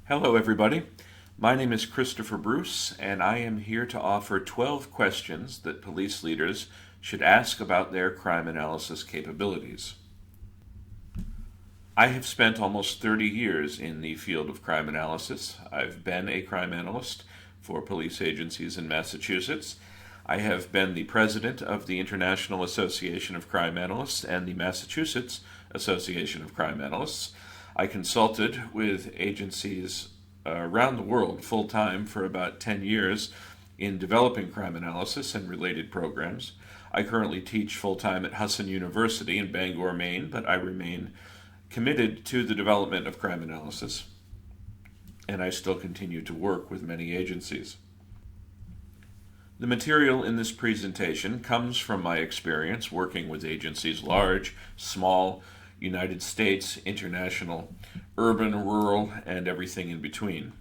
Hello, everybody. My name is Christopher Bruce, and I am here to offer 12 questions that police leaders should ask about their crime analysis capabilities. I have spent almost 30 years in the field of crime analysis. I've been a crime analyst for police agencies in Massachusetts. I have been the president of the International Association of Crime Analysts and the Massachusetts Association of Crime Analysts. I consulted with agencies around the world full time for about 10 years in developing crime analysis and related programs. I currently teach full time at Husson University in Bangor, Maine, but I remain committed to the development of crime analysis, and I still continue to work with many agencies. The material in this presentation comes from my experience working with agencies large, small, United States, international, urban, rural, and everything in between.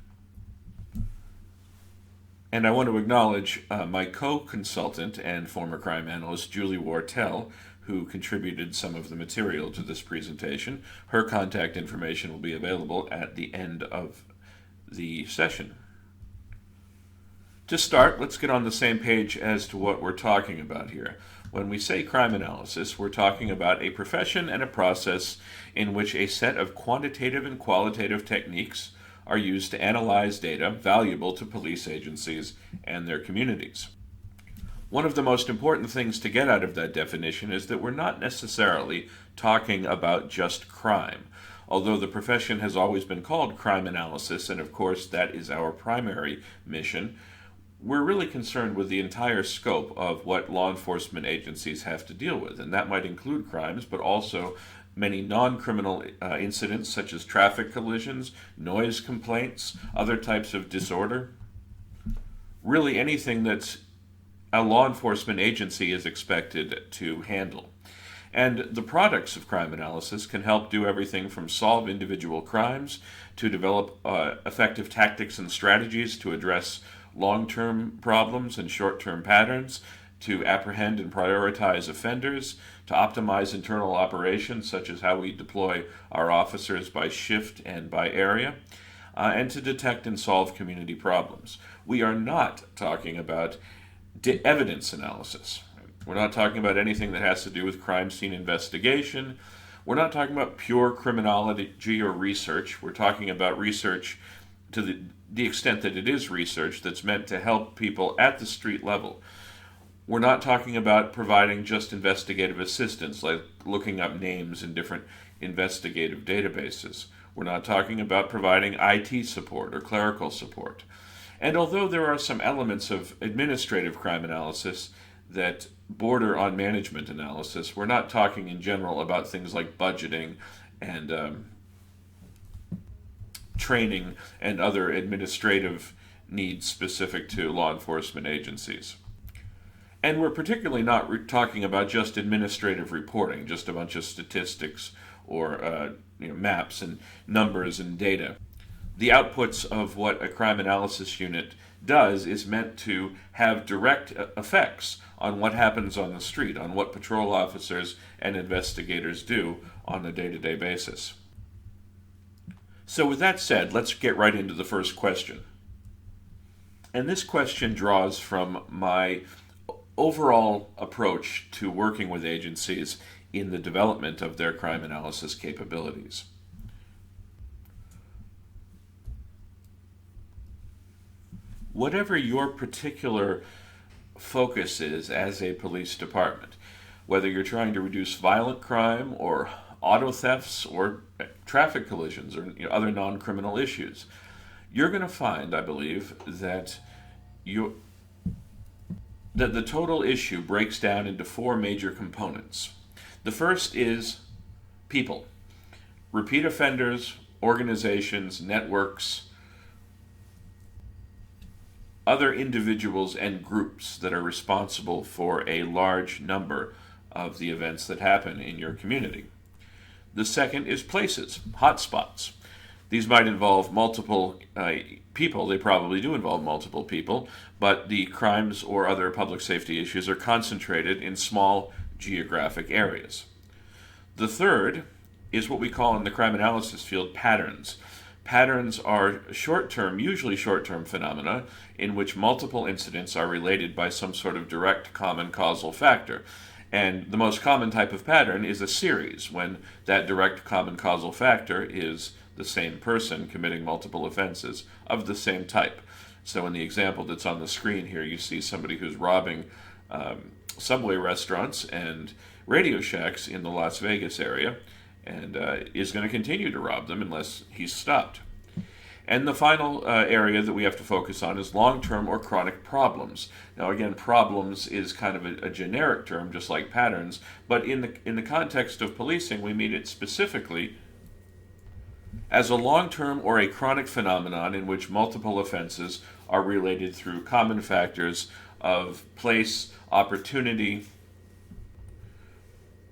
And I want to acknowledge my co-consultant and former crime analyst, Julie Wartell, who contributed some of the material to this presentation. Her contact information will be available at the end of the session. To start, let's get on the same page as to what we're talking about here. When we say crime analysis, we're talking about a profession and a process in which a set of quantitative and qualitative techniques are used to analyze data valuable to police agencies and their communities. One of the most important things to get out of that definition is that we're not necessarily talking about just crime. Although the profession has always been called crime analysis, and of course that is our primary mission, we're really concerned with the entire scope of what law enforcement agencies have to deal with, and that might include crimes, but also many non-criminal incidents such as traffic collisions, noise complaints, other types of disorder. Really anything that a law enforcement agency is expected to handle. And the products of crime analysis can help do everything from solve individual crimes to develop effective tactics and strategies to address long-term problems and short-term patterns, to apprehend and prioritize offenders, to optimize internal operations such as how we deploy our officers by shift and by area, and to detect and solve community problems. We are not talking about evidence analysis. We're not talking about anything that has to do with crime scene investigation. We're not talking about pure criminology or research. We're talking about research to the extent that it is research that's meant to help people at the street level. We're not talking about providing just investigative assistance, like looking up names in different investigative databases. We're not talking about providing IT support or clerical support. And although there are some elements of administrative crime analysis that border on management analysis, we're not talking in general about things like budgeting and training and other administrative needs specific to law enforcement agencies. And we're particularly not talking about just administrative reporting, just a bunch of statistics or maps and numbers and data. The outputs of what a crime analysis unit does is meant to have direct effects on what happens on the street, on what patrol officers and investigators do on a day-to-day basis. So with that said, let's get right into the first question. And this question draws from my overall approach to working with agencies in the development of their crime analysis capabilities. Whatever your particular focus is as a police department, whether you're trying to reduce violent crime or auto thefts or traffic collisions or other non-criminal issues, you're going to find, I believe, that the total issue breaks down into four major components. The first is people, repeat offenders, organizations, networks, other individuals and groups that are responsible for a large number of the events that happen in your community. The second is places, hotspots. These might involve multiple people. They probably do involve multiple people, but the crimes or other public safety issues are concentrated in small geographic areas. The third is what we call in the crime analysis field patterns. Patterns are short-term, usually short-term phenomena in which multiple incidents are related by some sort of direct common causal factor. And the most common type of pattern is a series, when that direct common causal factor is the same person committing multiple offenses of the same type. So in the example that's on the screen here, you see somebody who's robbing subway restaurants and Radio Shacks in the Las Vegas area, and is going to continue to rob them unless he's stopped. And the final area that we have to focus on is long-term or chronic problems. Now, again, problems is kind of a generic term, just like patterns, but in the context of policing, we mean it specifically as a long-term or a chronic phenomenon in which multiple offenses are related through common factors of place, opportunity,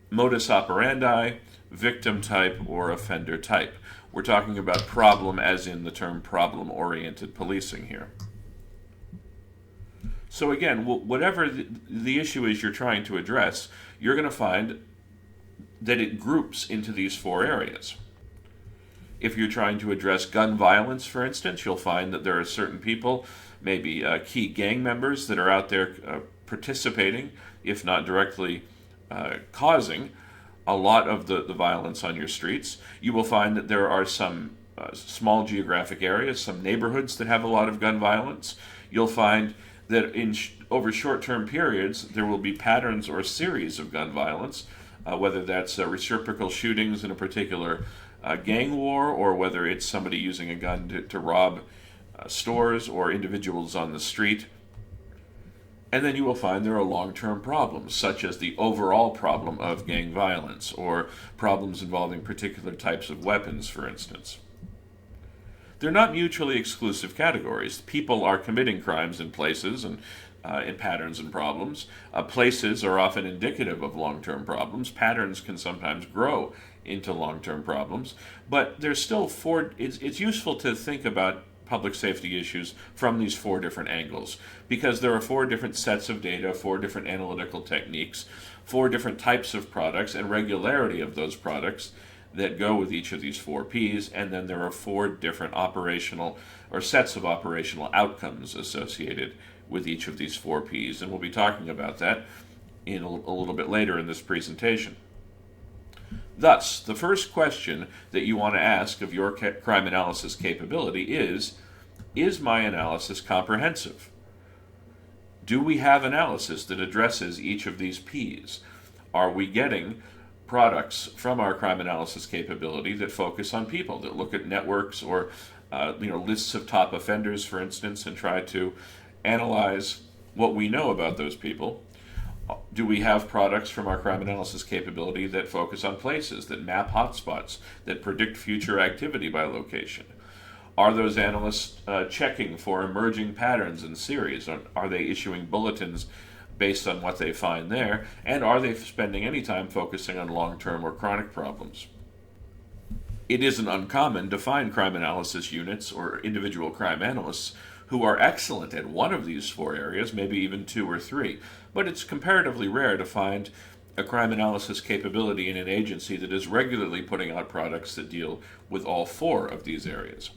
modus operandi, victim type, or offender type. We're talking about problem as in the term problem-oriented policing here. So again, whatever the issue is you're trying to address, you're going to find that it groups into these four areas. If you're trying to address gun violence, for instance, you'll find that there are certain people, maybe key gang members, that are out there participating, if not directly causing a lot of the violence on your streets. You will find that there are some small geographic areas, some neighborhoods that have a lot of gun violence. You'll find that over short-term periods, there will be patterns or series of gun violence, whether that's reciprocal shootings in a particular gang war, or whether it's somebody using a gun to rob stores or individuals on the street. And then you will find there are long-term problems, such as the overall problem of gang violence, or problems involving particular types of weapons, for instance. They're not mutually exclusive categories. People are committing crimes in places and in patterns and problems. Places are often indicative of long-term problems. Patterns can sometimes grow into long-term problems. But there's still four. It's useful to think about public safety issues from these four different angles, because there are four different sets of data, four different analytical techniques, four different types of products, and regularity of those products that go with each of these four Ps, and then there are four different operational or sets of operational outcomes associated with each of these four Ps, and we'll be talking about that in a little bit later in this presentation. Thus, the first question that you want to ask of your crime analysis capability is my analysis comprehensive? Do we have analysis that addresses each of these Ps? Are we getting products from our crime analysis capability that focus on people, that look at networks or lists of top offenders, for instance, and try to analyze what we know about those people? Do we have products from our crime analysis capability that focus on places, that map hotspots, that predict future activity by location? Are those analysts checking for emerging patterns and series? Are they issuing bulletins based on what they find there? And are they spending any time focusing on long-term or chronic problems? It isn't uncommon to find crime analysis units or individual crime analysts who are excellent at one of these four areas, maybe even two or three. But it's comparatively rare to find a crime analysis capability in an agency that is regularly putting out products that deal with all four of these areas.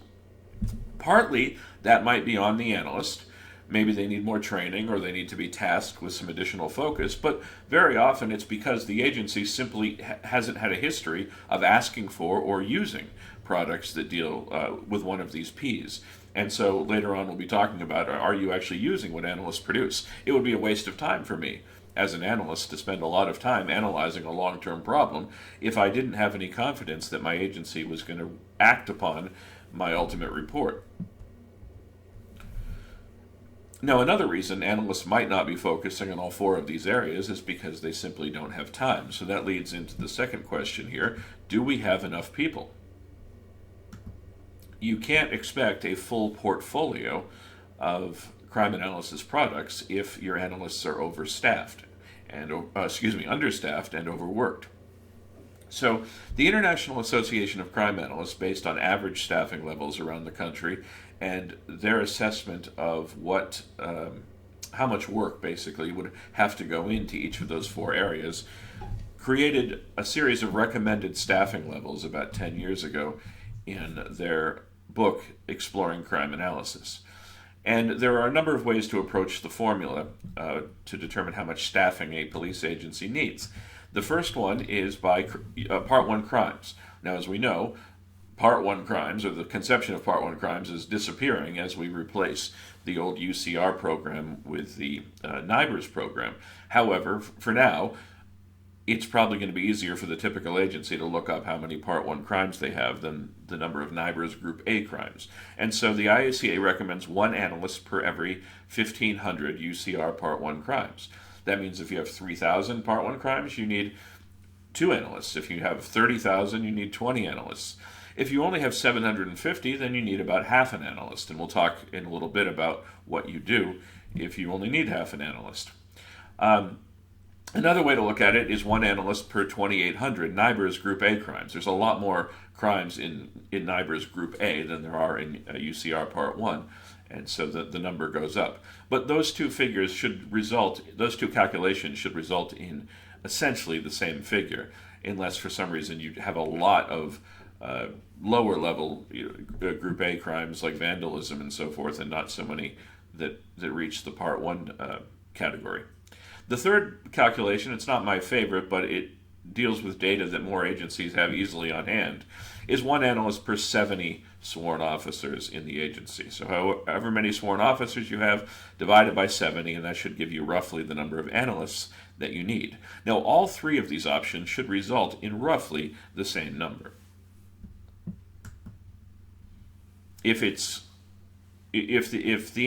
Partly, that might be on the analyst. Maybe they need more training, or they need to be tasked with some additional focus, but very often it's because the agency simply hasn't had a history of asking for or using products that deal with one of these Ps. And so later on we'll be talking about, are you actually using what analysts produce? It would be a waste of time for me as an analyst to spend a lot of time analyzing a long-term problem if I didn't have any confidence that my agency was going to act upon my ultimate report. Now, another reason analysts might not be focusing on all four of these areas is because they simply don't have time. So that leads into the second question here. Do we have enough people? You can't expect a full portfolio of crime analysis products if your analysts are understaffed and overworked. So the International Association of Crime Analysts, based on average staffing levels around the country and their assessment of how much work basically would have to go into each of those four areas, created a series of recommended staffing levels about 10 years ago in their book exploring crime analysis. And there are a number of ways to approach the formula to determine how much staffing a police agency needs. The first one is by Part 1 crimes. Now, as we know, Part 1 crimes, or the conception of Part 1 crimes, is disappearing as we replace the old UCR program with the NIBRS program. However, for now, it's probably going to be easier for the typical agency to look up how many Part 1 crimes they have than the number of NIBRS Group A crimes. And so the IACA recommends one analyst per every 1,500 UCR Part 1 crimes. That means if you have 3,000 Part 1 crimes, you need 2 analysts. If you have 30,000, you need 20 analysts. If you only have 750, then you need about half an analyst. And we'll talk in a little bit about what you do if you only need half an analyst. Another way to look at it is one analyst per 2,800 NIBRS Group A crimes. There's a lot more crimes in NIBRS Group A than there are in UCR Part 1, and so the number goes up. But those two figures those two calculations should result in essentially the same figure, unless for some reason you have a lot of lower level Group A crimes like vandalism and so forth, and not so many that reach the Part 1 category. The third calculation, it's not my favorite, but it deals with data that more agencies have easily on hand, is one analyst per 70 sworn officers in the agency. So however many sworn officers you have, divided by 70, and that should give you roughly the number of analysts that you need. Now, all three of these options should result in roughly the same number. If the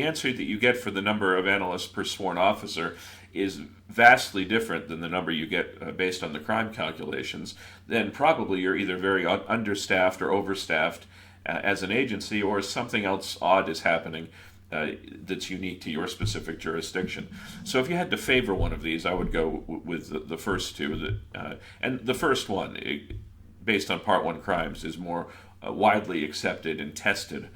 answer that you get for the number of analysts per sworn officer is vastly different than the number you get based on the crime calculations, then probably you're either very understaffed or overstaffed as an agency, or something else odd is happening that's unique to your specific jurisdiction. So if you had to favor one of these, I would go with the first two. And the first one, based on Part 1 crimes, is more widely accepted and tested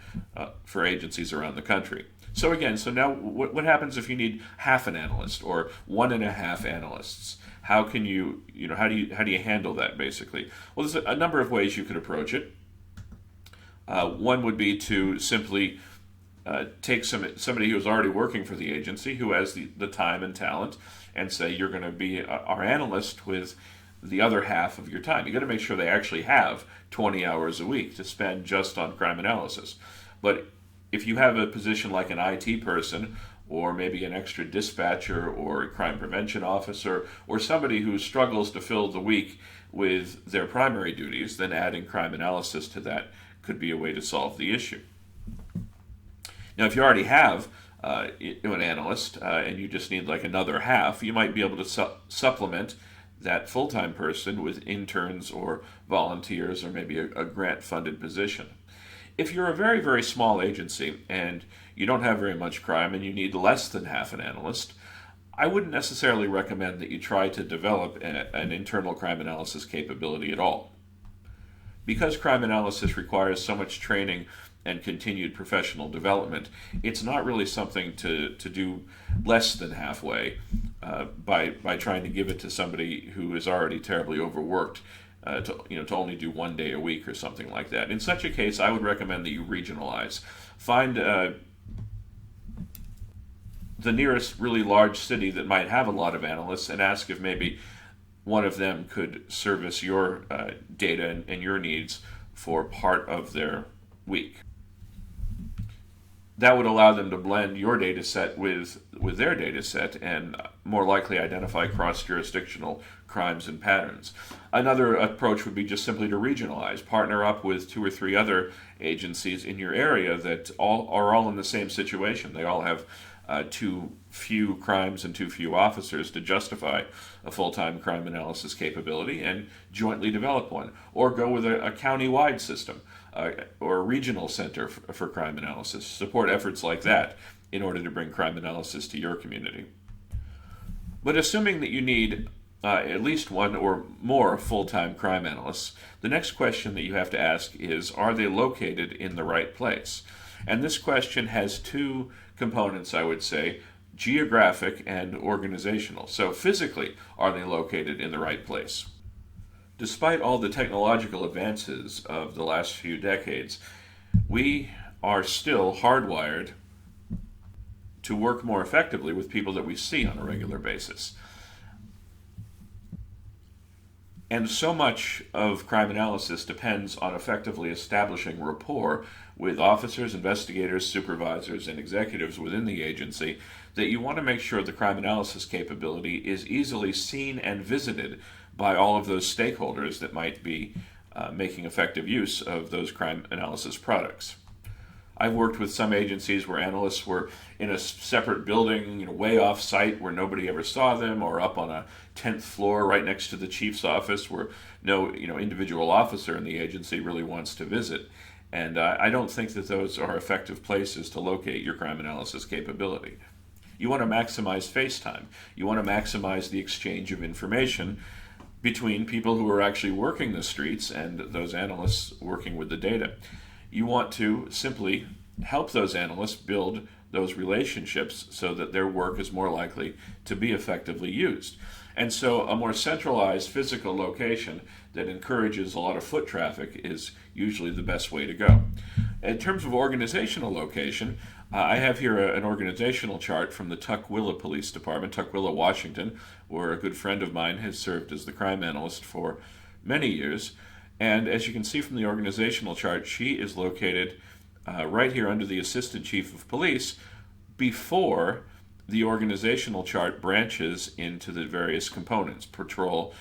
for agencies around the country. So now what happens if you need half an analyst or 1.5 analysts? How can how do you handle that basically? Well, there's a number of ways you could approach it. One would be to simply take somebody who's already working for the agency, who has the time and talent, and say, you're going to be our analyst with the other half of your time. You got to make sure they actually have 20 hours a week to spend just on crime analysis. But if you have a position like an IT person, or maybe an extra dispatcher or a crime prevention officer, or somebody who struggles to fill the week with their primary duties, then adding crime analysis to that could be a way to solve the issue. Now, if you already have an analyst and you just need like another half, you might be able to supplement that full-time person with interns or volunteers, or maybe a grant-funded position. If you're a very, very small agency and you don't have very much crime and you need less than half an analyst, I wouldn't necessarily recommend that you try to develop an internal crime analysis capability at all. Because crime analysis requires so much training and continued professional development, it's not really something to do less than halfway by trying to give it to somebody who is already terribly overworked to only do 1 day a week or something like that. In such a case, I would recommend that you regionalize. Find the nearest really large city that might have a lot of analysts and ask if maybe one of them could service your data and your needs for part of their week. That would allow them to blend your data set with their data set and more likely identify cross-jurisdictional crimes and patterns. Another approach would be just simply to regionalize, partner up with 2 or 3 other agencies in your area that are all in the same situation. They all have too few crimes and too few officers to justify a full-time crime analysis capability, and jointly develop one. Or go with a county-wide system or a regional center for crime analysis. Support efforts like that in order to bring crime analysis to your community. But assuming that you need at least one or more full-time crime analysts, the next question that you have to ask is, are they located in the right place? And this question has 2 components, I would say: geographic and organizational. So physically, are they located in the right place? Despite all the technological advances of the last few decades, we are still hardwired to work more effectively with people that we see on a regular basis. And so much of crime analysis depends on effectively establishing rapport with officers, investigators, supervisors, and executives within the agency that you want to make sure the crime analysis capability is easily seen and visited by all of those stakeholders that might be making effective use of those crime analysis products. I've worked with some agencies where analysts were in a separate building, way off site where nobody ever saw them, or up on a 10th floor right next to the chief's office where no individual officer in the agency really wants to visit. And I don't think that those are effective places to locate your crime analysis capability. You want to maximize face time. You want to maximize the exchange of information between people who are actually working the streets and those analysts working with the data. You want to simply help those analysts build those relationships so that their work is more likely to be effectively used. And so a more centralized physical location that encourages a lot of foot traffic is usually the best way to go. In terms of organizational location, I have here an organizational chart from the Tukwila Police Department, Tukwila, Washington, where a good friend of mine has served as the crime analyst for many years. And as you can see from the organizational chart, she is located right here under the Assistant Chief of Police before the organizational chart branches into the various components, patrol,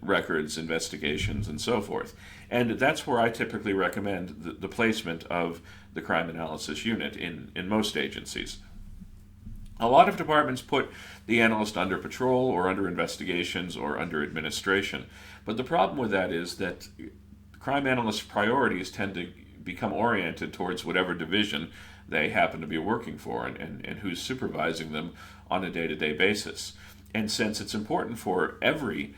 records, investigations, and so forth. And that's where I typically recommend the placement of the crime analysis unit in most agencies. A lot of departments put the analyst under patrol or under investigations or under administration. But the problem with that is that crime analysts' priorities tend to become oriented towards whatever division they happen to be working for and who's supervising them on a day-to-day basis. And since it's important for every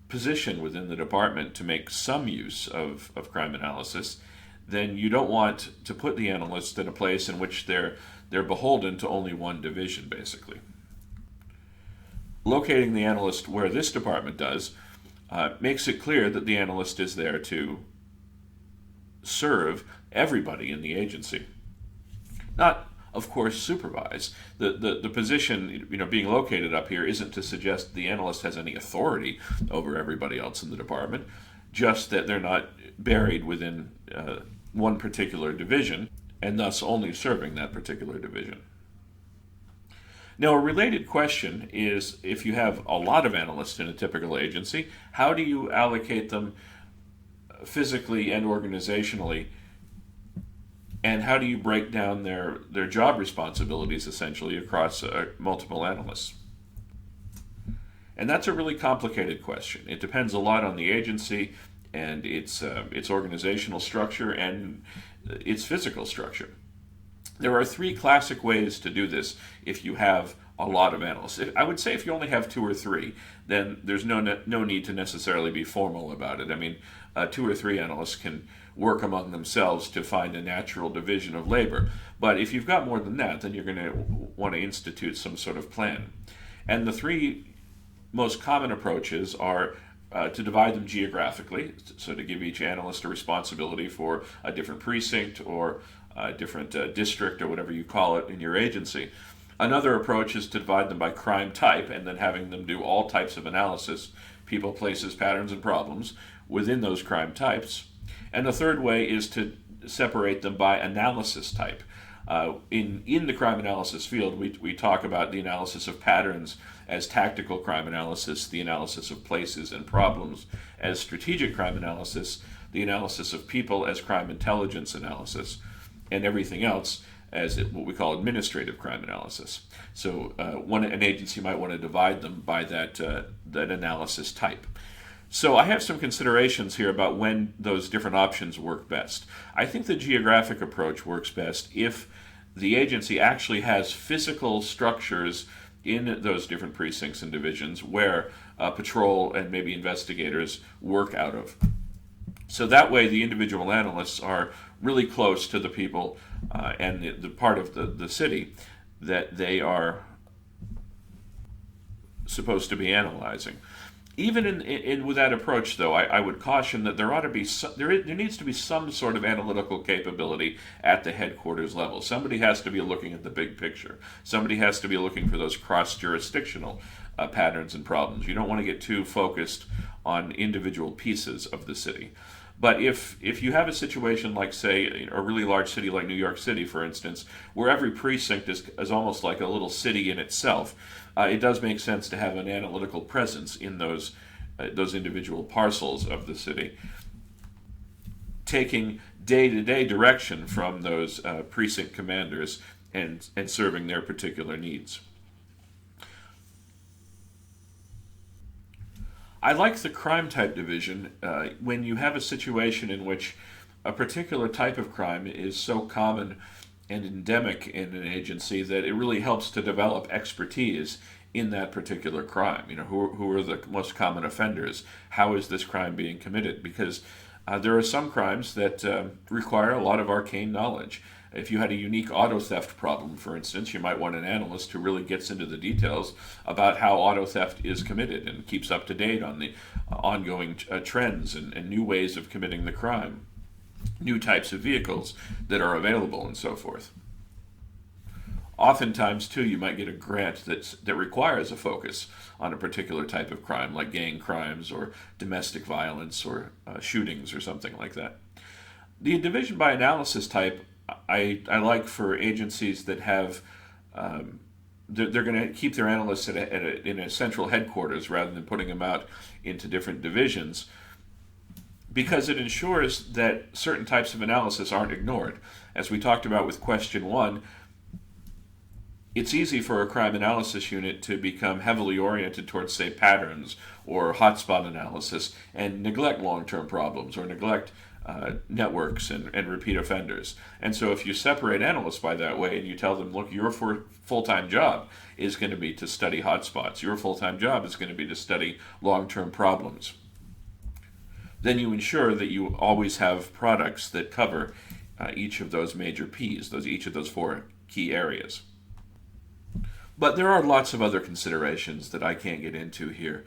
position within the department to make some use of crime analysis, then you don't want to put the analyst in a place in which they're beholden to only one division, basically. Locating the analyst where this department does makes it clear that the analyst is there to serve everybody in the agency. Not, of course, supervise. The position being located up here isn't to suggest the analyst has any authority over everybody else in the department, just that they're not buried within one particular division, and thus only serving that particular division. Now, a related question is, if you have a lot of analysts in a typical agency, how do you allocate them physically and organizationally, and how do you break down their job responsibilities, essentially, across multiple analysts? And that's a really complicated question. It depends a lot on the agency and its organizational structure and its physical structure. There are three classic ways to do this if you have a lot of analysts. I would say if you only have two or three, then there's no need to necessarily be formal about it. I mean, 2 or 3 analysts can work among themselves to find a natural division of labor. But if you've got more than that, then you're going to want to institute some sort of plan. And the three most common approaches are to divide them geographically, so to give each analyst a responsibility for a different precinct or a different district or whatever you call it in your agency. Another approach is to divide them by crime type and then having them do all types of analysis, people, places, patterns, and problems within those crime types. And the third way is to separate them by analysis type. In the crime analysis field, we talk about the analysis of patterns as tactical crime analysis, the analysis of places and problems as strategic crime analysis, the analysis of people as crime intelligence analysis, and everything else as what we call administrative crime analysis. So an agency might want to divide them by that analysis type. So I have some considerations here about when those different options work best. I think the geographic approach works best if the agency actually has physical structures in those different precincts and divisions where patrol and maybe investigators work out of. So that way the individual analysts are really close to the people and the part of the city that they are supposed to be analyzing. Even with that approach, though, I would caution that there ought to be there needs to be some sort of analytical capability at the headquarters level. Somebody has to be looking at the big picture. Somebody has to be looking for those cross-jurisdictional patterns and problems. You don't want to get too focused on individual pieces of the city. But if you have a situation like, say, a really large city like New York City, for instance, where every precinct is almost like a little city in itself, it does make sense to have an analytical presence in those individual parcels of the city, taking day-to-day direction from those precinct commanders and serving their particular needs. I like the crime type division when you have a situation in which a particular type of crime is so common and endemic in an agency that it really helps to develop expertise in that particular crime. Who are the most common offenders? How is this crime being committed? Because there are some crimes that require a lot of arcane knowledge. If you had a unique auto theft problem, for instance, you might want an analyst who really gets into the details about how auto theft is committed and keeps up to date on the ongoing trends and new ways of committing the crime, new types of vehicles that are available, and so forth. Oftentimes, too, you might get a grant that requires a focus on a particular type of crime, like gang crimes or domestic violence or shootings or something like that. The division by analysis type I like for agencies that have they're going to keep their analysts in a central headquarters rather than putting them out into different divisions, because it ensures that certain types of analysis aren't ignored. As we talked about with question 1, it's easy for a crime analysis unit to become heavily oriented towards, say, patterns or hotspot analysis and neglect long-term problems or neglect networks and repeat offenders. And so if you separate analysts by that way and you tell them, look, your full-time job is going to be to study hotspots, your full-time job is going to be to study long-term problems, then you ensure that you always have products that cover each of those major P's, each of those 4 key areas. But there are lots of other considerations that I can't get into here.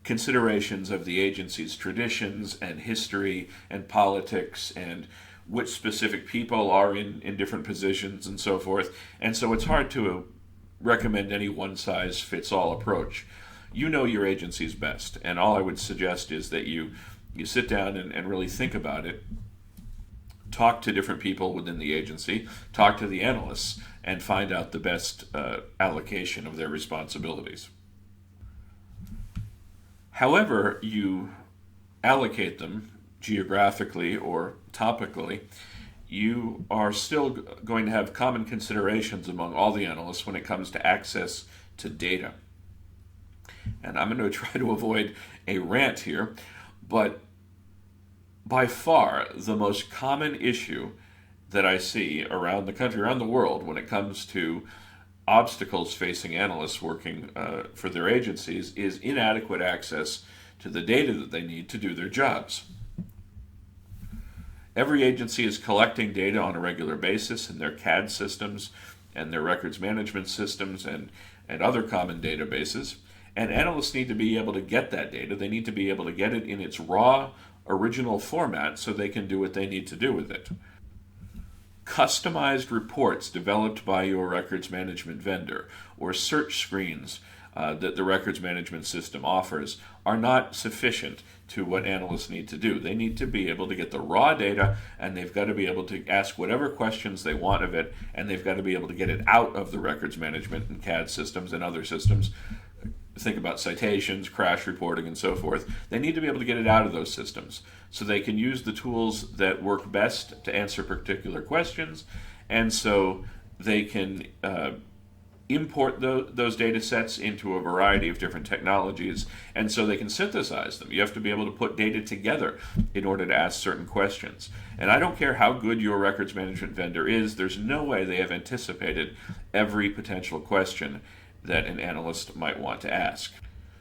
Considerations of the agency's traditions and history and politics and which specific people are in different positions and so forth. And so it's hard to recommend any one-size-fits-all approach. You know your agency's best, and all I would suggest is that you sit down and really think about it, talk to different people within the agency, talk to the analysts, and find out the best allocation of their responsibilities. However you allocate them geographically or topically, you are still going to have common considerations among all the analysts when it comes to access to data. And I'm going to try to avoid a rant here, but by far the most common issue that I see around the country, around the world, when it comes to obstacles facing analysts working for their agencies is inadequate access to the data that they need to do their jobs. Every agency is collecting data on a regular basis in their CAD systems and their records management systems and other common databases, and analysts need to be able to get that data. They need to be able to get it in its raw, original format so they can do what they need to do with it. Customized reports developed by your records management vendor or search screens that the records management system offers are not sufficient to what analysts need to do. They need to be able to get the raw data, and they've got to be able to ask whatever questions they want of it, and they've got to be able to get it out of the records management and CAD systems and other systems. Think about citations, crash reporting, and so forth. They need to be able to get it out of those systems so they can use the tools that work best to answer particular questions, and so they can import those data sets into a variety of different technologies, and so they can synthesize them. You have to be able to put data together in order to ask certain questions. And I don't care how good your records management vendor is, there's no way they have anticipated every potential question that an analyst might want to ask.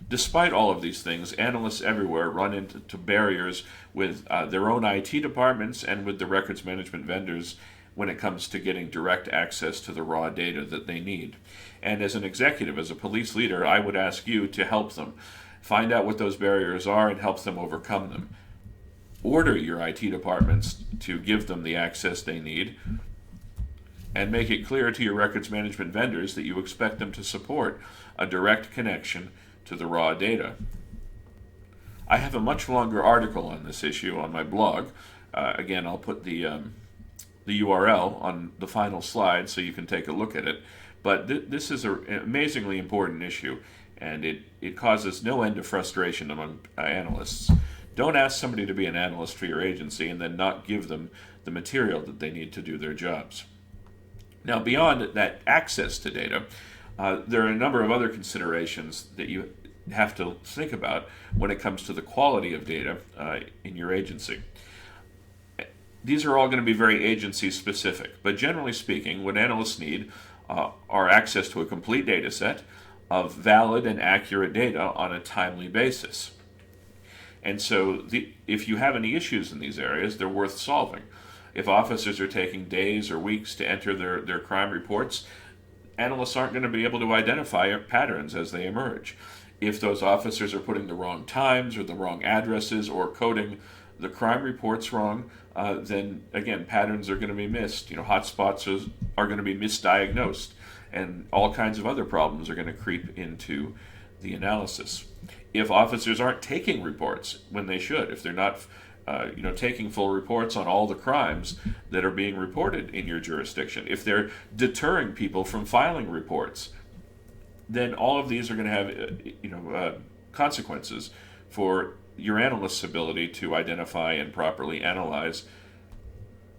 Despite all of these things, analysts everywhere run into barriers with their own IT departments and with the records management vendors when it comes to getting direct access to the raw data that they need. And as an executive, as a police leader, I would ask you to help them. Find out what those barriers are and help them overcome them. Order your IT departments to give them the access they need, and make it clear to your records management vendors that you expect them to support a direct connection to the raw data. I have a much longer article on this issue on my blog. Again, I'll put the URL on the final slide so you can take a look at it. But this is an amazingly important issue, and it causes no end of frustration among analysts. Don't ask somebody to be an analyst for your agency and then not give them the material that they need to do their jobs. Now, beyond that access to data, there are a number of other considerations that you have to think about when it comes to the quality of data in your agency. These are all going to be very agency specific, but generally speaking, what analysts need are access to a complete data set of valid and accurate data on a timely basis. And so if you have any issues in these areas, they're worth solving. If officers are taking days or weeks to enter their crime reports, analysts aren't going to be able to identify patterns as they emerge. If those officers are putting the wrong times or the wrong addresses or coding the crime reports wrong, then again, patterns are going to be missed. Hotspots are going to be misdiagnosed, and all kinds of other problems are going to creep into the analysis. If officers aren't taking reports when they should, if they're not taking full reports on all the crimes that are being reported in your jurisdiction, if they're deterring people from filing reports, then all of these are going to have consequences for your analyst's ability to identify and properly analyze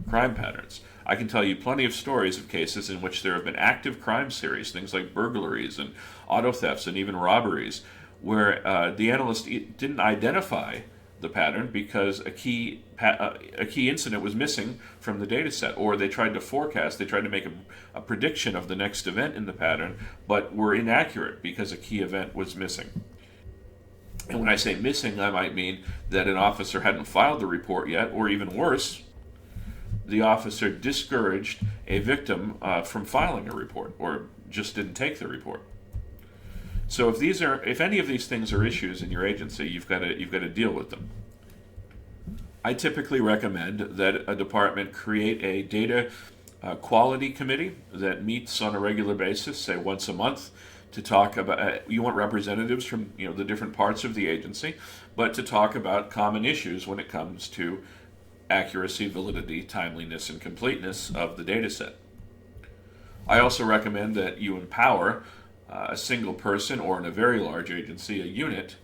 crime patterns. I can tell you plenty of stories of cases in which there have been active crime series, things like burglaries and auto thefts and even robberies, where the analyst didn't identify the pattern because a key incident was missing from the data set, or they tried to forecast, they tried to make a prediction of the next event in the pattern, but were inaccurate because a key event was missing. And when I say missing, I might mean that an officer hadn't filed the report yet, or even worse, the officer discouraged a victim from filing a report, or just didn't take the report. So if any of these things are issues in your agency, you've got to deal with them. I typically recommend that a department create a data quality committee that meets on a regular basis, say once a month, to talk about. You want representatives from the different parts of the agency, but to talk about common issues when it comes to accuracy, validity, timeliness, and completeness of the data set. I also recommend that you empower a single person, or in a very large agency, a unit,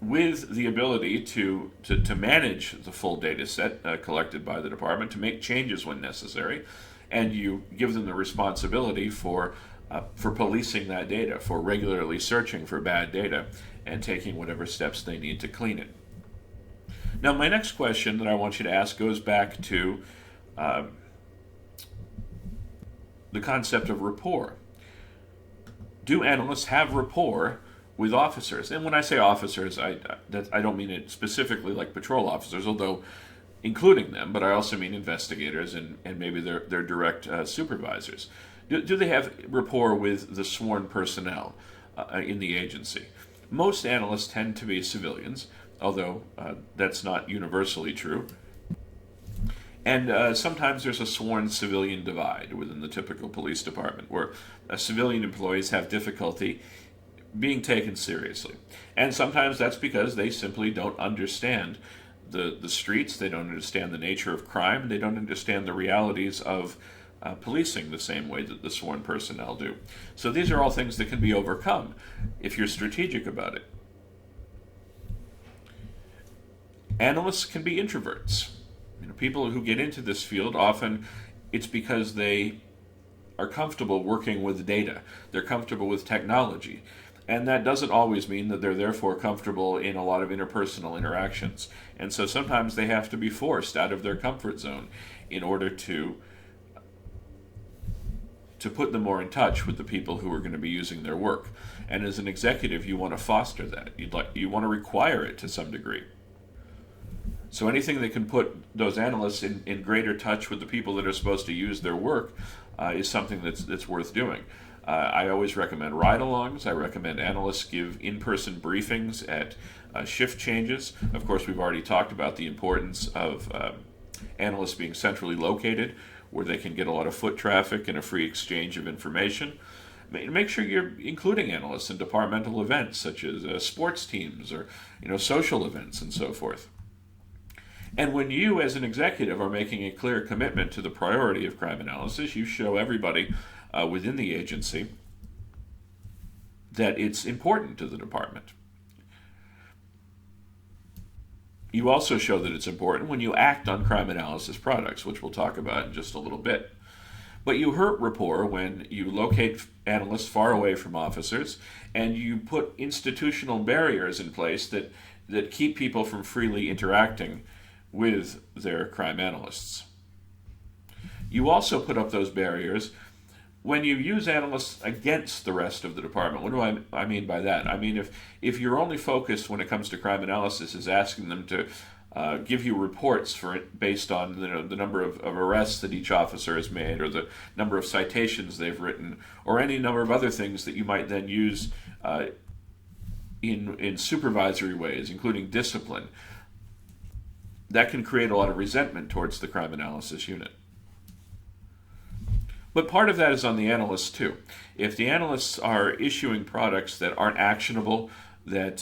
with the ability to manage the full data set collected by the department, to make changes when necessary, and you give them the responsibility for policing that data, for regularly searching for bad data and taking whatever steps they need to clean it. Now, my next question that I want you to ask goes back to the concept of rapport. Do analysts have rapport with officers? And when I say officers, I don't mean it specifically like patrol officers, although including them, but I also mean investigators and maybe their direct supervisors. Do they have rapport with the sworn personnel in the agency? Most analysts tend to be civilians, although that's not universally true. And sometimes there's a sworn civilian divide within the typical police department, where civilian employees have difficulty being taken seriously. And sometimes that's because they simply don't understand the streets, they don't understand the nature of crime, they don't understand the realities of policing the same way that the sworn personnel do. So these are all things that can be overcome if you're strategic about it. Analysts can be introverts. People who get into this field, often it's because they are comfortable working with data. They're comfortable with technology. And that doesn't always mean that they're therefore comfortable in a lot of interpersonal interactions. And so sometimes they have to be forced out of their comfort zone in order to put them more in touch with the people who are going to be using their work. And as an executive, you want to foster that. You want to require it to some degree. So anything that can put those analysts in greater touch with the people that are supposed to use their work is something that's worth doing. I always recommend ride-alongs. I recommend analysts give in-person briefings at shift changes. Of course, we've already talked about the importance of analysts being centrally located, where they can get a lot of foot traffic and a free exchange of information. Make sure you're including analysts in departmental events such as sports teams or social events and so forth. And when you, as an executive, are making a clear commitment to the priority of crime analysis, you show everybody within the agency that it's important to the department. You also show that it's important when you act on crime analysis products, which we'll talk about in just a little bit. But you hurt rapport when you locate analysts far away from officers and you put institutional barriers in place that keep people from freely interacting with their crime analysts. You also put up those barriers when you use analysts against the rest of the department. What do I mean by that? I mean, if your only focus when it comes to crime analysis is asking them to give you reports based on the number of arrests that each officer has made, or the number of citations they've written, or any number of other things that you might then use in supervisory ways, including discipline, that can create a lot of resentment towards the crime analysis unit. But part of that is on the analysts too. If the analysts are issuing products that aren't actionable, that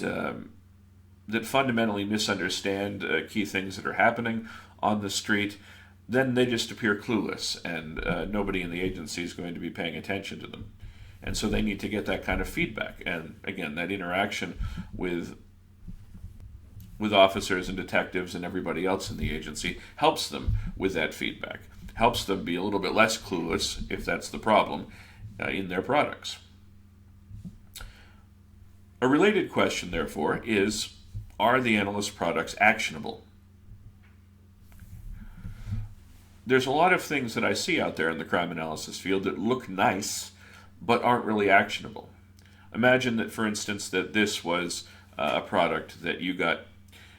fundamentally misunderstand key things that are happening on the street, then they just appear clueless, and nobody in the agency is going to be paying attention to them. And so they need to get that kind of feedback. And again, that interaction with officers and detectives and everybody else in the agency helps them with that feedback. Helps them be a little bit less clueless, if that's the problem, in their products. A related question, therefore, is, are the analyst products actionable? There's a lot of things that I see out there in the crime analysis field that look nice, but aren't really actionable. Imagine that, for instance, that this was a product that you got,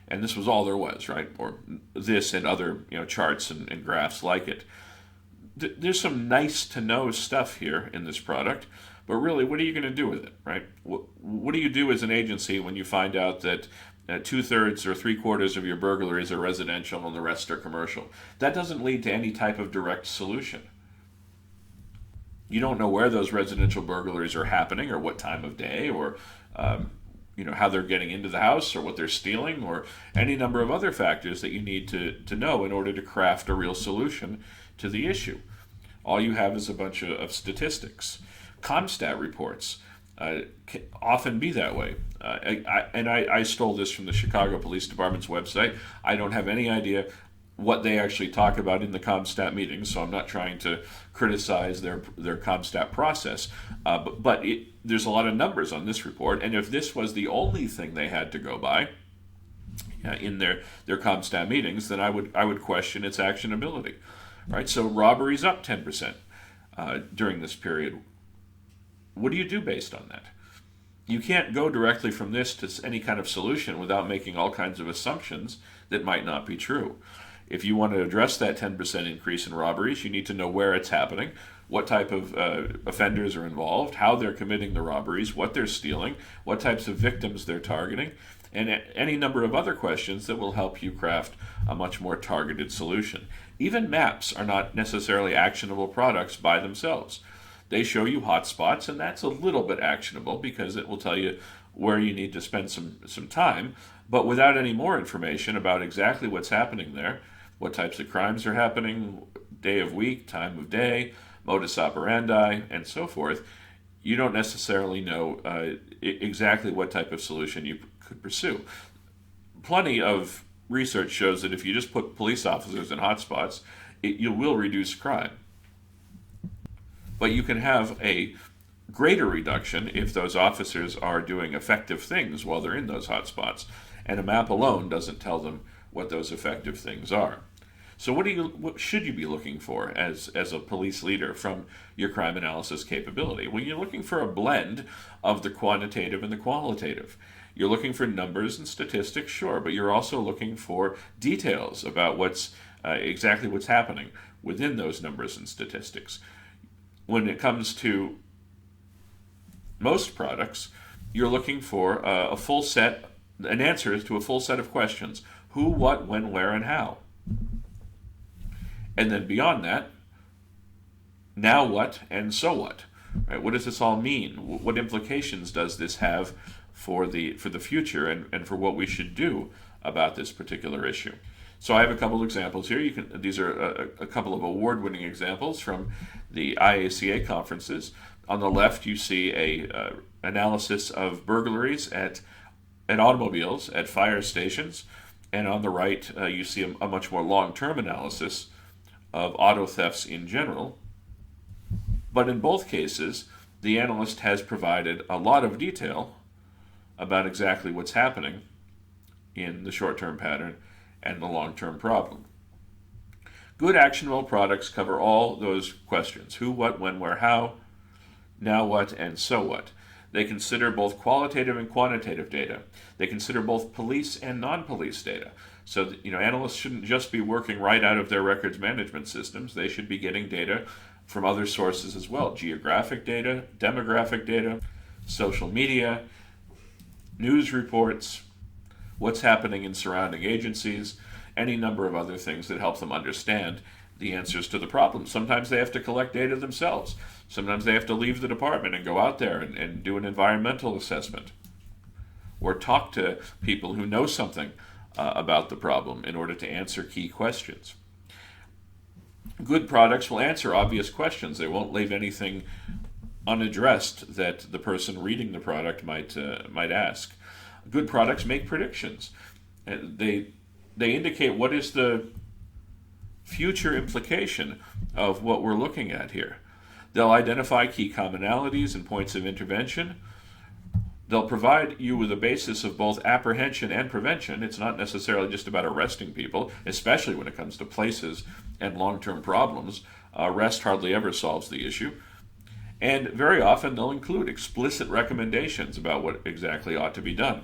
and this was all there was, right? Or this and other charts and graphs like it. There's some nice to know stuff here in this product, but really, what are you going to do with it, right? What do you do as an agency when you find out that 2/3 or 3/4 of your burglaries are residential and the rest are commercial? That doesn't lead to any type of direct solution. You don't know where those residential burglaries are happening, or what time of day, or how they're getting into the house, or what they're stealing, or any number of other factors that you need to know in order to craft a real solution to the issue. All you have is a bunch of statistics. ComStat reports can often be that way. I stole this from the Chicago Police Department's website. I don't have any idea what they actually talk about in the ComStat meetings, so I'm not trying to criticize their ComStat process. But there's a lot of numbers on this report, and if this was the only thing they had to go by in their ComStat meetings, then I would question its actionability. Right? So robberies up 10% during this period. What do you do based on that? You can't go directly from this to any kind of solution without making all kinds of assumptions that might not be true. If you want to address that 10% increase in robberies, you need to know where it's happening, what type of offenders are involved, how they're committing the robberies, what they're stealing, what types of victims they're targeting, and any number of other questions that will help you craft a much more targeted solution. Even maps are not necessarily actionable products by themselves. They show you hotspots, and that's a little bit actionable because it will tell you where you need to spend some time, but without any more information about exactly what's happening there, what types of crimes are happening, day of week, time of day, modus operandi, and so forth, you don't necessarily know exactly what type of solution you could pursue. Plenty of research shows that if you just put police officers in hotspots, you will reduce crime. But you can have a greater reduction if those officers are doing effective things while they're in those hotspots, and a map alone doesn't tell them what those effective things are. So what should you be looking for as a police leader from your crime analysis capability? Well, you're looking for a blend of the quantitative and the qualitative. You're looking for numbers and statistics, sure, but you're also looking for details about exactly what's happening within those numbers and statistics. When it comes to most products, you're looking for an answer to a full set of questions: who, what, when, where, and how. And then beyond that, now what and so what. Right? What does this all mean? What implications does this have for the future and for what we should do about this particular issue? So I have a couple of examples here. These are a couple of award-winning examples from the IACA conferences. On the left, you see a analysis of burglaries at automobiles, at fire stations, and on the right, you see a much more long-term analysis of auto thefts in general. But in both cases, the analyst has provided a lot of detail about exactly what's happening in the short-term pattern and the long-term problem. Good actionable products cover all those questions: who, what, when, where, how, now what, and so what. They consider both qualitative and quantitative data. They consider both police and non-police data. So that, analysts shouldn't just be working right out of their records management systems. They should be getting data from other sources as well: geographic data, demographic data, social media, news reports, what's happening in surrounding agencies, any number of other things that help them understand the answers to the problem. Sometimes they have to collect data themselves. Sometimes they have to leave the department and go out there and do an environmental assessment, or talk to people who know something about the problem in order to answer key questions. Good products will answer obvious questions. They won't leave anything unaddressed that the person reading the product might ask. Good products make predictions. They indicate what is the future implication of what we're looking at here. They'll identify key commonalities and points of intervention. They'll provide you with a basis of both apprehension and prevention. It's not necessarily just about arresting people, especially when it comes to places and long-term problems. Arrest hardly ever solves the issue. And very often they'll include explicit recommendations about what exactly ought to be done.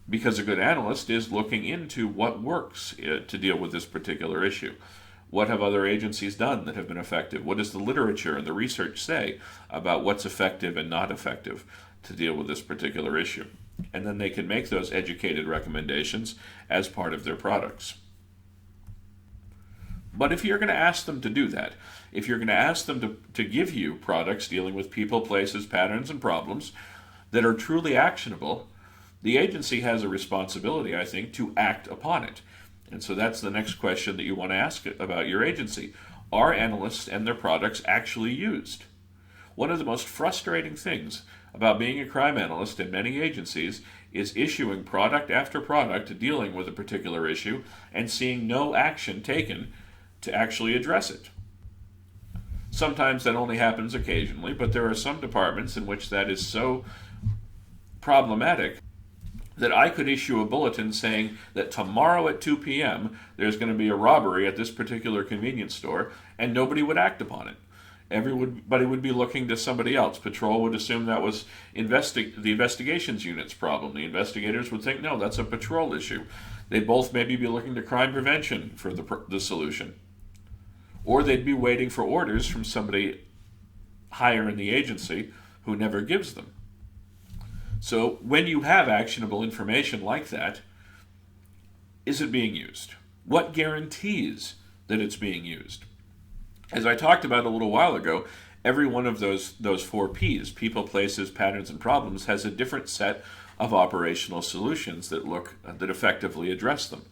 Because a good analyst is looking into what works to deal with this particular issue. What have other agencies done that have been effective? What does the literature and the research say about what's effective and not effective to deal with this particular issue? And then they can make those educated recommendations as part of their products. But if you're going to ask them to do that, if you're going to ask them to give you products dealing with people, places, patterns, and problems that are truly actionable, the agency has a responsibility, I think, to act upon it. And so that's the next question that you want to ask about your agency. Are analysts and their products actually used? One of the most frustrating things about being a crime analyst in many agencies is issuing product after product dealing with a particular issue and seeing no action taken to actually address it. Sometimes that only happens occasionally, but there are some departments in which that is so problematic that I could issue a bulletin saying that tomorrow at 2 p.m. there's going to be a robbery at this particular convenience store, and nobody would act upon it. Everybody would be looking to somebody else. Patrol would assume that was the investigations unit's problem. The investigators would think, no, that's a patrol issue. They'd both maybe be looking to crime prevention for the solution. Or they'd be waiting for orders from somebody higher in the agency who never gives them. So when you have actionable information like that, is it being used? What guarantees that it's being used? As I talked about a little while ago, every one of those 4 Ps, people, places, patterns, and problems, has a different set of operational solutions that effectively address them.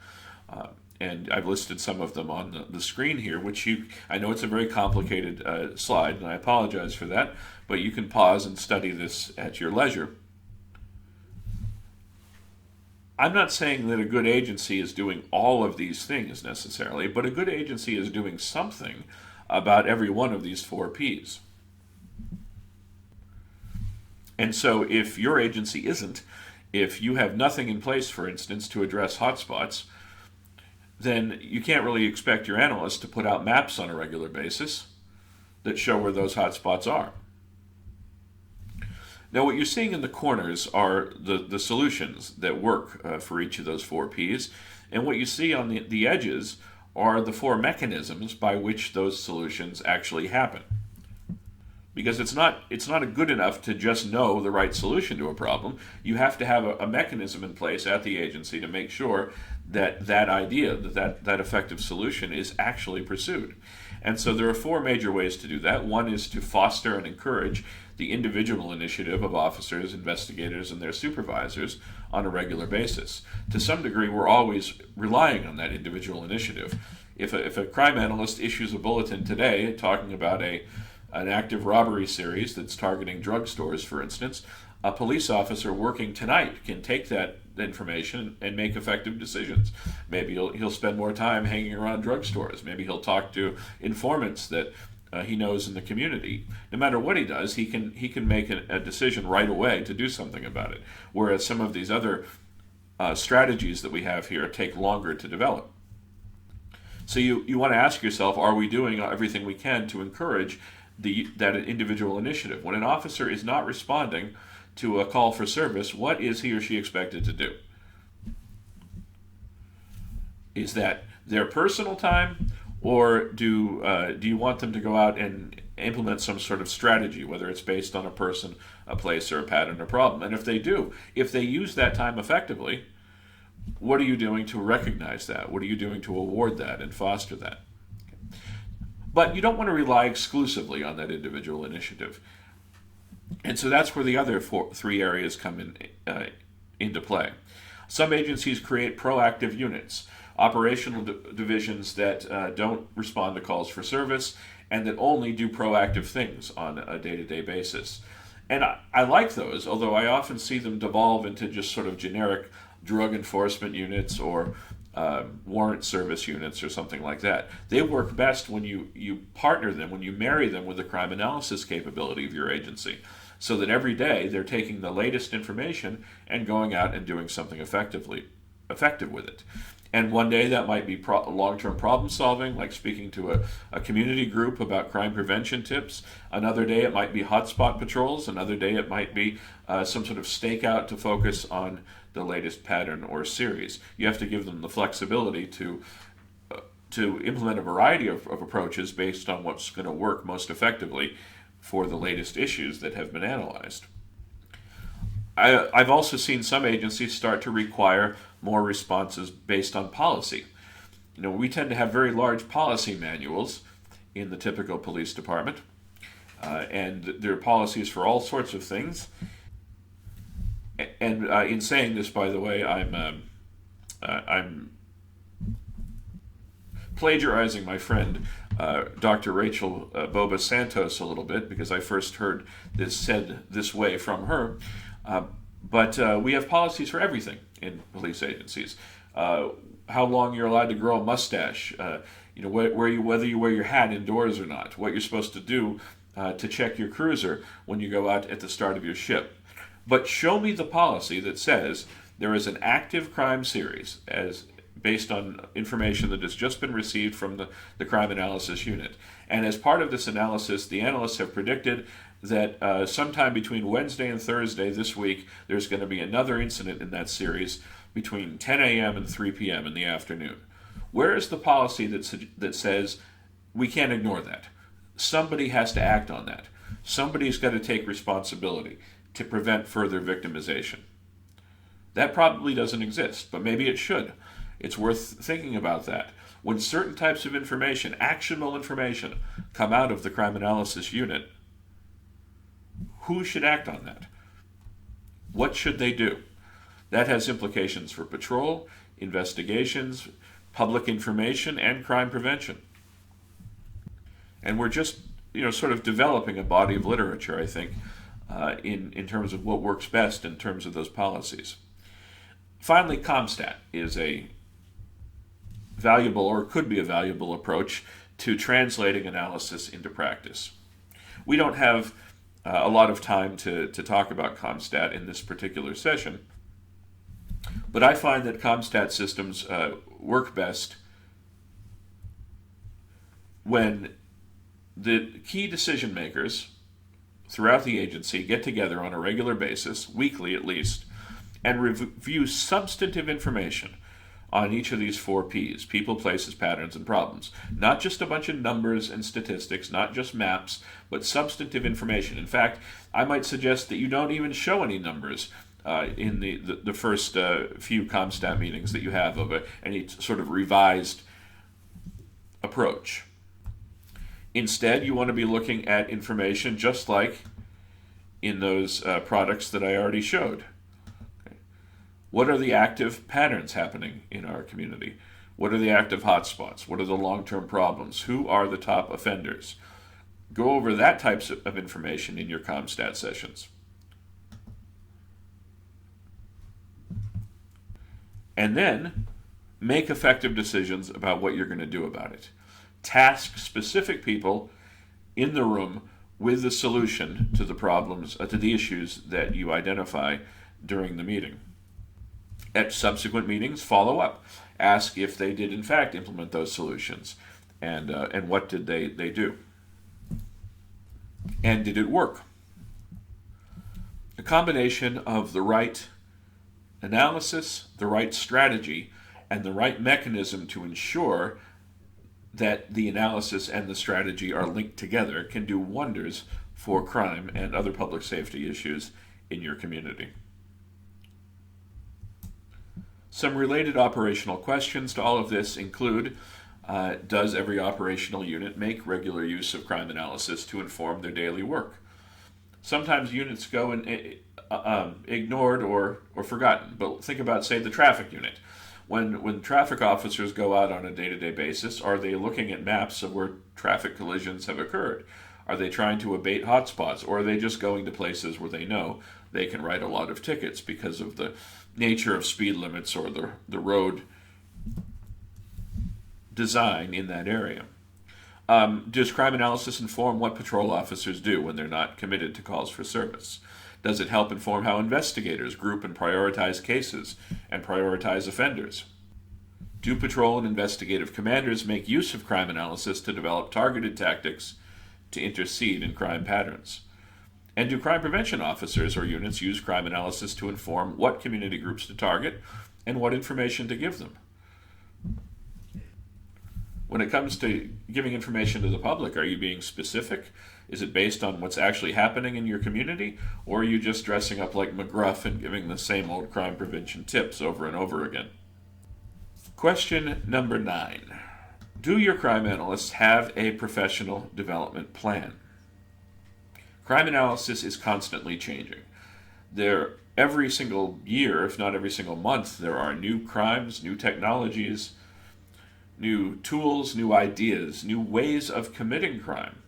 And I've listed some of them on the screen here, which I know it's a very complicated slide, and I apologize for that, but you can pause and study this at your leisure. I'm not saying that a good agency is doing all of these things necessarily, but a good agency is doing something about every one of these 4 Ps. And so if your agency isn't, if you have nothing in place, for instance, to address hotspots, then you can't really expect your analysts to put out maps on a regular basis that show where those hotspots are. Now, what you're seeing in the corners are the solutions that work for each of those 4 Ps, and what you see on the edges are the 4 mechanisms by which those solutions actually happen. because it's not good enough to just know the right solution to a problem. You have to have a mechanism in place at the agency to make sure that that idea, that effective solution is actually pursued. And so there are four major ways to do that. One is to foster and encourage the individual initiative of officers, investigators, and their supervisors on a regular basis. To some degree, we're always relying on that individual initiative. If a crime analyst issues a bulletin today talking about an active robbery series that's targeting drugstores, for instance, a police officer working tonight can take that information and make effective decisions. Maybe he'll spend more time hanging around drugstores. Maybe he'll talk to informants that he knows in the community. No matter what he does, he can make a decision right away to do something about it. Whereas some of these other strategies that we have here take longer to develop. So you want to ask yourself, are we doing everything we can to encourage that individual initiative? When an officer is not responding to a call for service, what is he or she expected to do? Is that their personal time, or do you want them to go out and implement some sort of strategy, whether it's based on a person, a place, or a pattern or problem? And if they use that time effectively, what are you doing to recognize that? What are you doing to award that and foster that? But you don't want to rely exclusively on that individual initiative. And so that's where the other three areas come into play. Some agencies create proactive units, operational divisions that don't respond to calls for service and that only do proactive things on a day-to-day basis. And I like those, although I often see them devolve into just sort of generic drug enforcement units or warrant service units or something like that. They work best when you partner them, when you marry them with the crime analysis capability of your agency, so that every day they're taking the latest information and going out and doing something effective with it. And one day that might be long-term problem solving, like speaking to a community group about crime prevention tips. Another day it might be hotspot patrols. Another day it might be some sort of stakeout to focus on the latest pattern or series. You have to give them the flexibility to implement a variety of approaches based on what's going to work most effectively for the latest issues that have been analyzed. I've also seen some agencies start to require more responses based on policy. We tend to have very large policy manuals in the typical police department, and there are policies for all sorts of things. And in saying this, by the way, I'm plagiarizing my friend Dr. Rachel Boba Santos a little bit, because I first heard this said this way from her. But we have policies for everything in police agencies. How long you're allowed to grow a mustache, whether you wear your hat indoors or not, what you're supposed to do to check your cruiser when you go out at the start of your shift. But show me the policy that says there is an active crime series as based on information that has just been received from the crime analysis unit. And as part of this analysis, the analysts have predicted that sometime between Wednesday and Thursday this week, there's going to be another incident in that series between 10 a.m. and 3 p.m. in the afternoon. Where is the policy that says we can't ignore that? Somebody has to act on that. Somebody's got to take responsibility to prevent further victimization. That probably doesn't exist, but maybe it should. It's worth thinking about that. When certain types of information, actionable information, come out of the crime analysis unit, who should act on that? What should they do? That has implications for patrol, investigations, public information, and crime prevention. And we're just, sort of developing a body of literature, I think, in terms of what works best in terms of those policies. Finally, CompStat is a valuable, or could be a valuable, approach to translating analysis into practice. We don't have a lot of time to talk about CompStat in this particular session, but I find that CompStat systems work best when the key decision makers throughout the agency get together on a regular basis, weekly at least, and review substantive information on each of these 4 Ps: people, places, patterns, and problems. Not just a bunch of numbers and statistics, not just maps, but substantive information. In fact, I might suggest that you don't even show any numbers in the first few ComStat meetings that you have of any sort of revised approach. Instead, you want to be looking at information just like in those products that I already showed. What are the active patterns happening in our community? What are the active hotspots? What are the long-term problems? Who are the top offenders? Go over that types of information in your ComStat sessions. And then make effective decisions about what you're going to do about it. Task specific people in the room with the solution to the problems, to the issues that you identify during the meeting. At subsequent meetings, follow up. Ask if they did in fact implement those solutions, and what did they do, and did it work? A combination of the right analysis, the right strategy, and the right mechanism to ensure that the analysis and the strategy are linked together can do wonders for crime and other public safety issues in your community. Some related operational questions to all of this include, does every operational unit make regular use of crime analysis to inform their daily work? Sometimes units go ignored or forgotten, but think about, say, the traffic unit. When traffic officers go out on a day-to-day basis, are they looking at maps of where traffic collisions have occurred? Are they trying to abate hotspots, or are they just going to places where they know they can write a lot of tickets because of the nature of speed limits or the road design in that area? Does crime analysis inform what patrol officers do when they're not committed to calls for service? Does it help inform how investigators group and prioritize cases and prioritize offenders? Do patrol and investigative commanders make use of crime analysis to develop targeted tactics to intercede in crime patterns? And do crime prevention officers or units use crime analysis to inform what community groups to target and what information to give them? When it comes to giving information to the public, are you being specific? Is it based on what's actually happening in your community, or are you just dressing up like McGruff and giving the same old crime prevention tips over and over again? Question number 9. Do your crime analysts have a professional development plan? Crime analysis is constantly changing. Every single year, if not every single month, there are new crimes, new technologies, new tools, new ideas, new ways of committing crime.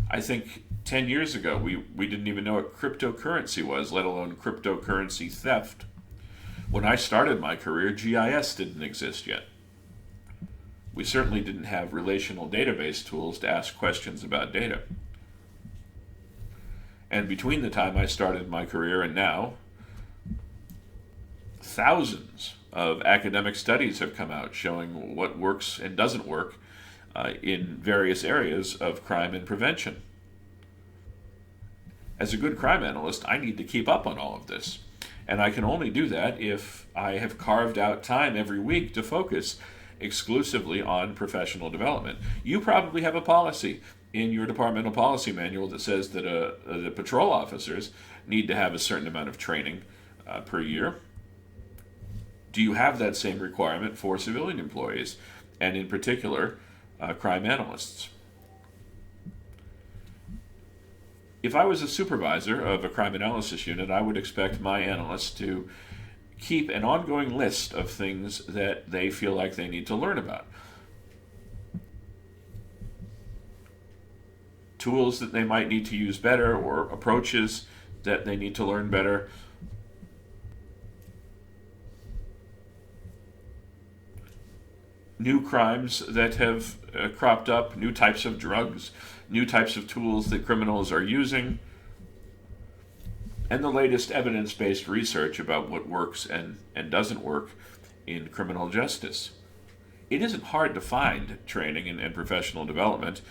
I think 10 years ago, we didn't even know what cryptocurrency was, let alone cryptocurrency theft. When I started my career, GIS didn't exist yet. We certainly didn't have relational database tools to ask questions about data. And between the time I started my career and now, thousands of academic studies have come out showing what works and doesn't work in various areas of crime and prevention. As a good crime analyst, I need to keep up on all of this. And I can only do that if I have carved out time every week to focus exclusively on professional development. You probably have a policy in your departmental policy manual that says that the patrol officers need to have a certain amount of training per year. Do you have that same requirement for civilian employees, and in particular, crime analysts? If I was a supervisor of a crime analysis unit, I would expect my analysts to keep an ongoing list of things that they feel like they need to learn about. Tools that they might need to use better, or approaches that they need to learn better. New crimes that have cropped up, new types of drugs, new types of tools that criminals are using, and the latest evidence-based research about what works and doesn't work in criminal justice. It isn't hard to find training and professional development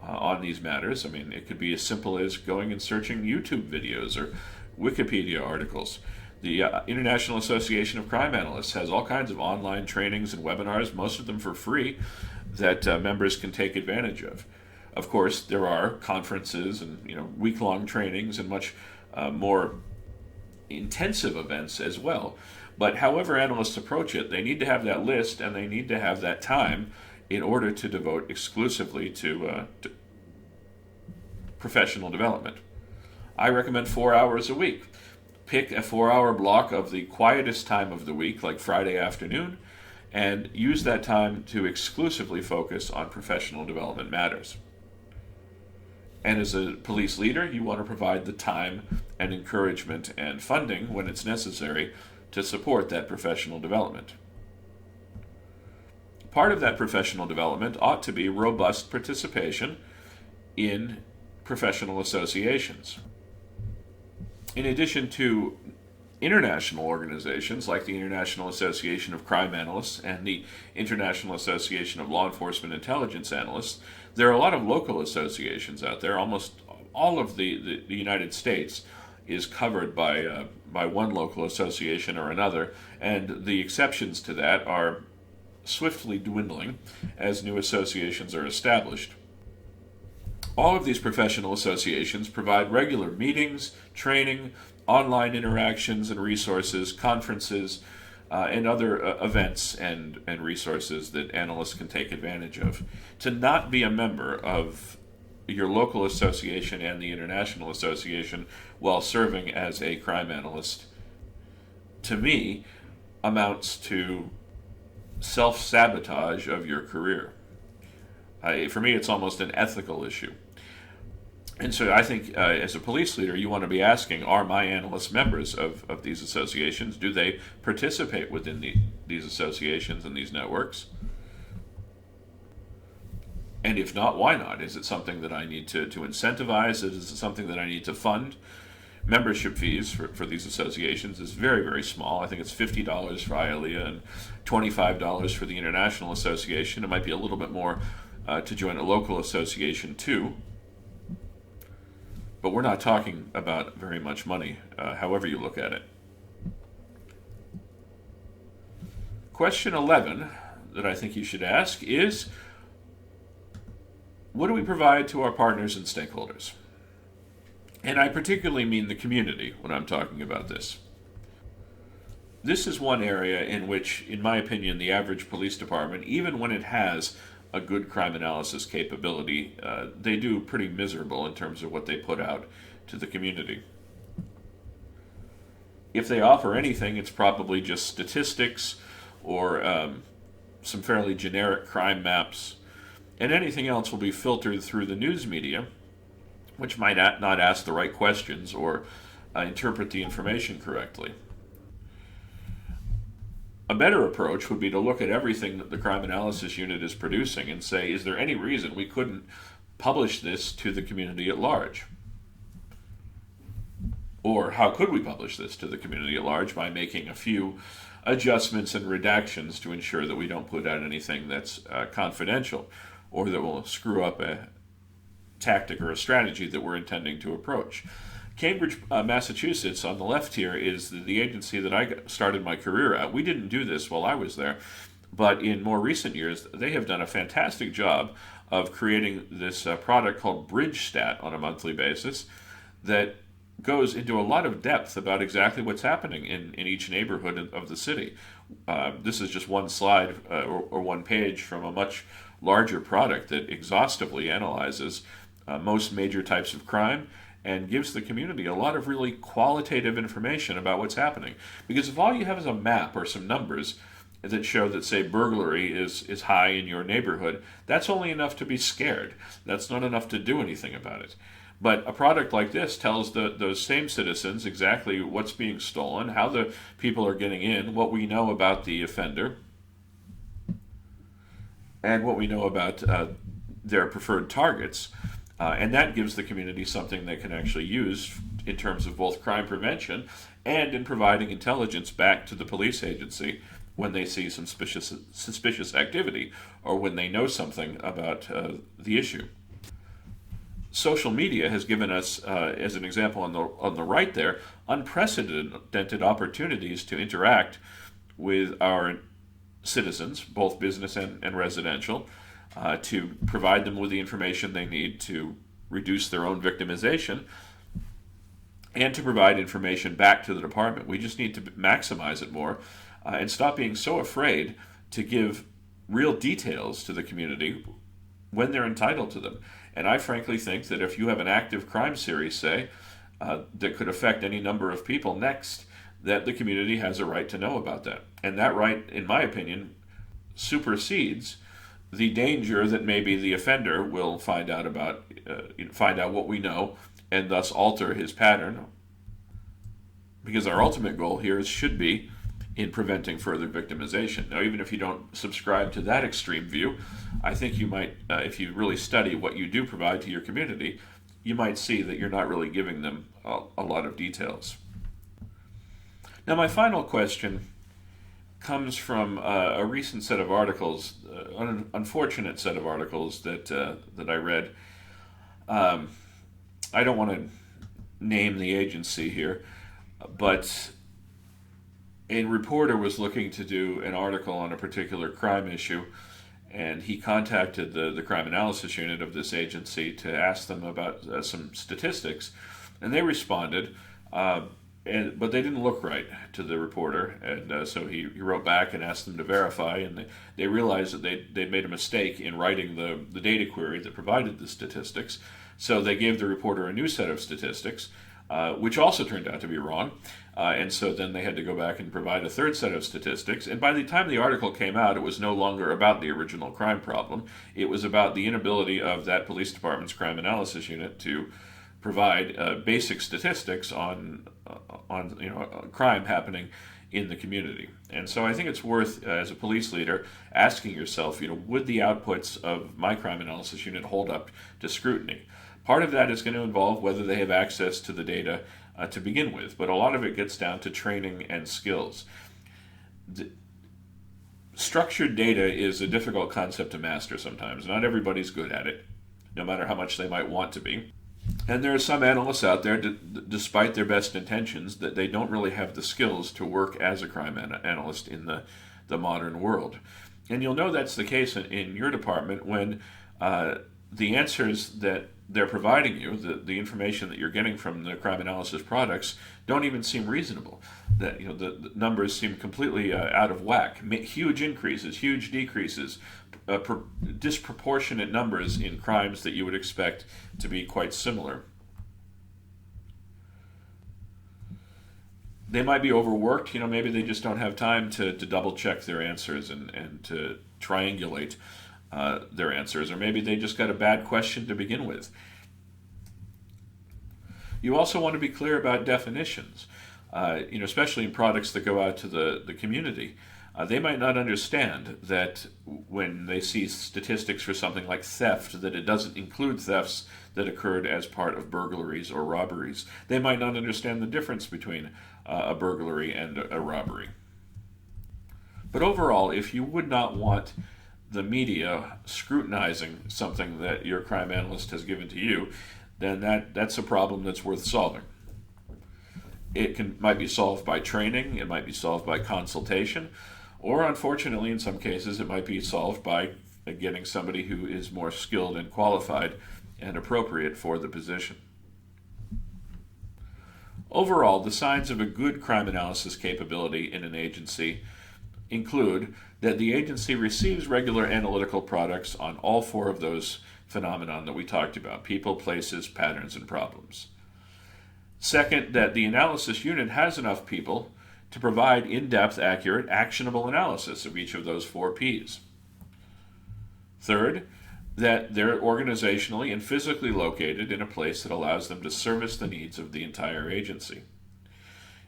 on these matters. I mean, it could be as simple as going and searching YouTube videos or Wikipedia articles. The International Association of Crime Analysts has all kinds of online trainings and webinars, most of them for free, that members can take advantage of. Of course, there are conferences and week-long trainings and much more intensive events as well. But however analysts approach it, they need to have that list and they need to have that time in order to devote exclusively to professional development. I recommend 4 hours a week. Pick a 4-hour block of the quietest time of the week, like Friday afternoon, and use that time to exclusively focus on professional development matters. And as a police leader, you want to provide the time and encouragement and funding when it's necessary to support that professional development. Part of that professional development ought to be robust participation in professional associations. In addition to international organizations like the International Association of Crime Analysts and the International Association of Law Enforcement Intelligence Analysts, there are a lot of local associations out there. Almost all of the United States is covered by one local association or another, and the exceptions to that are swiftly dwindling as new associations are established. All of these professional associations provide regular meetings, training, online interactions and resources, conferences, and other events and resources that analysts can take advantage of. To not be a member of your local association and the international association while serving as a crime analyst, to me, amounts to self-sabotage of your career. For me, it's almost an ethical issue. And so I think as a police leader, you want to be asking, are my analysts members of these associations? Do they participate within these associations and these networks? And if not, why not? Is it something that I need to incentivize? Is it something that I need to fund? Membership fees for these associations is very, very small. I think it's $50 for IALEA and $25 for the International Association. It might be a little bit more to join a local association too. But we're not talking about very much money, however you look at it. Question 11 that I think you should ask is, what do we provide to our partners and stakeholders? And I particularly mean the community when I'm talking about this. This is one area in which, in my opinion, the average police department, even when it has a good crime analysis capability, they do pretty miserable in terms of what they put out to the community. If they offer anything, it's probably just statistics or some fairly generic crime maps, and anything else will be filtered through the news media, which might not ask the right questions or interpret the information correctly. A better approach would be to look at everything that the crime analysis unit is producing and say, is there any reason we couldn't publish this to the community at large? Or how could we publish this to the community at large by making a few adjustments and redactions to ensure that we don't put out anything that's confidential or that will screw up a tactic or a strategy that we're intending to approach. Cambridge, Massachusetts, on the left here, is the agency that I started my career at. We didn't do this while I was there, but in more recent years, they have done a fantastic job of creating this product called BridgeStat on a monthly basis that goes into a lot of depth about exactly what's happening in each neighborhood of the city. This is just one slide or one page from a much larger product that exhaustively analyzes most major types of crime and gives the community a lot of really qualitative information about what's happening. Because if all you have is a map or some numbers that show that, say, burglary is high in your neighborhood, that's only enough to be scared. That's not enough to do anything about it. But a product like this tells those same citizens exactly what's being stolen, how the people are getting in, what we know about the offender, and what we know about their preferred targets. And that gives the community something they can actually use in terms of both crime prevention and in providing intelligence back to the police agency when they see some suspicious activity or when they know something about the issue. social media has given us, as an example on the right there, unprecedented opportunities to interact with our citizens, both business and residential, to provide them with the information they need to reduce their own victimization and to provide information back to the department. We just need to maximize it more and stop being so afraid to give real details to the community when they're entitled to them. And I frankly think that if you have an active crime series, say, that could affect any number of people next, that the community has a right to know about that. And that right, in my opinion, supersedes the danger that maybe the offender will find out what we know and thus alter his pattern. Because our ultimate goal here should be in preventing further victimization. Now, even if you don't subscribe to that extreme view, I think you might, if you really study what you do provide to your community, you might see that you're not really giving them a lot of details. Now, my final question comes from a recent set of articles, an unfortunate set of articles that I read. I don't want to name the agency here, but a reporter was looking to do an article on a particular crime issue, and he contacted the crime analysis unit of this agency to ask them about some statistics, and they responded, but they didn't look right to the reporter, and so he wrote back and asked them to verify, and they realized that they'd made a mistake in writing the data query that provided the statistics, so they gave the reporter a new set of statistics, which also turned out to be wrong. And so then they had to go back and provide a third set of statistics. And by the time the article came out, it was no longer about the original crime problem. It was about the inability of that police department's crime analysis unit to provide basic statistics on crime happening in the community. And so I think it's worth, as a police leader, asking yourself, would the outputs of my crime analysis unit hold up to scrutiny? Part of that is going to involve whether they have access to the data to begin with, but a lot of it gets down to training and skills. Structured data is a difficult concept to master sometimes. Not everybody's good at it, no matter how much they might want to be. And there are some analysts out there, despite their best intentions, that they don't really have the skills to work as a crime analyst in the modern world. And you'll know that's the case in your department when the answers that they're providing you, the information that you're getting from the crime analysis products, don't even seem reasonable. That the numbers seem completely out of whack. Huge increases, huge decreases, disproportionate numbers in crimes that you would expect to be quite similar. They might be overworked. Maybe they just don't have time to double check their answers and to triangulate their answers, or maybe they just got a bad question to begin with. You also want to be clear about definitions, especially in products that go out to the community. They might not understand that when they see statistics for something like theft, that it doesn't include thefts that occurred as part of burglaries or robberies. They might not understand the difference between a burglary and a robbery. But overall, if you would not want the media scrutinizing something that your crime analyst has given to you, then that's a problem that's worth solving. It might be solved by training, it might be solved by consultation, or unfortunately in some cases it might be solved by getting somebody who is more skilled and qualified and appropriate for the position. Overall, the signs of a good crime analysis capability in an agency include that the agency receives regular analytical products on all four of those phenomena that we talked about: people, places, patterns, and problems. Second, that the analysis unit has enough people to provide in-depth, accurate, actionable analysis of each of those four Ps. Third, that they're organizationally and physically located in a place that allows them to service the needs of the entire agency.